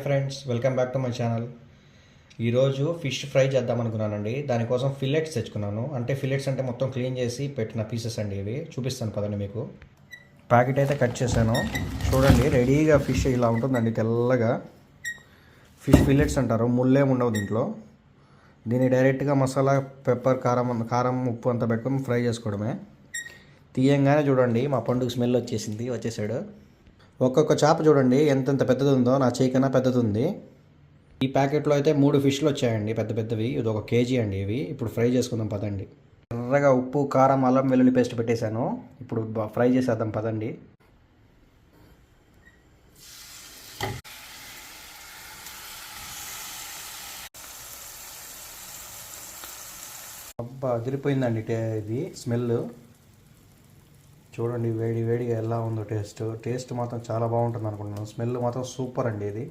Friends, welcome back to my channel. ఈరోజు fish fry చేద్దాం అనుకున్నానండి. దానికోసం ఫిల్లెట్స్ తెచ్చుకున్నాను. ఫిల్లెట్స్ అంటే మొత్తం క్లీన్ చేసి పెట్టిన పీసెస్ అండి. ఇవి చూపిస్తాను పదండి మీకు. ప్యాకెట్ అయితే కట్ చేశాను. చూడండి, రెడీగా ఫిష్ ఇలా ఉంటుందండి, తెల్లగా. ఫిష్ ఫిల్లెట్స్ అంటారు, ముళ్ళేం ఉండవు దీంట్లో. దీన్ని డైరెక్ట్గా మసాలా, పెప్పర్, కారం ఉప్పు అంతా పెట్టుకొని ఫ్రై చేసుకోవడమే. తీయంగానే చూడండి, మా పండుగ స్మెల్ వచ్చేసాడు. ఒక్కొక్క చేప చూడండి ఎంతెంత పెద్దది ఉందో, నా చేయి కన్నా పెద్దది ఉంది. ఈ ప్యాకెట్లో అయితే 3 ఫిష్లు వచ్చాయండి, పెద్ద పెద్దవి. ఇది 1 కేజీ అండి. ఇవి ఇప్పుడు ఫ్రై చేసుకుందాం పదండి. ఎర్రగా ఉప్పు, కారం, అల్లం వెల్లుల్లి పేస్ట్ పెట్టేశాను. ఇప్పుడు ఫ్రై చేసేద్దాం పదండి. అబ్బా, అదిరిపోయిందండి ఇది స్మెల్. చూడండి వేడి వేడిగా ఎలా ఉందో. టేస్ట్ మాత్రం చాలా బాగుంటుంది అనుకుంటున్నాను. స్మెల్ మాత్రం సూపర్ అండి ఇది.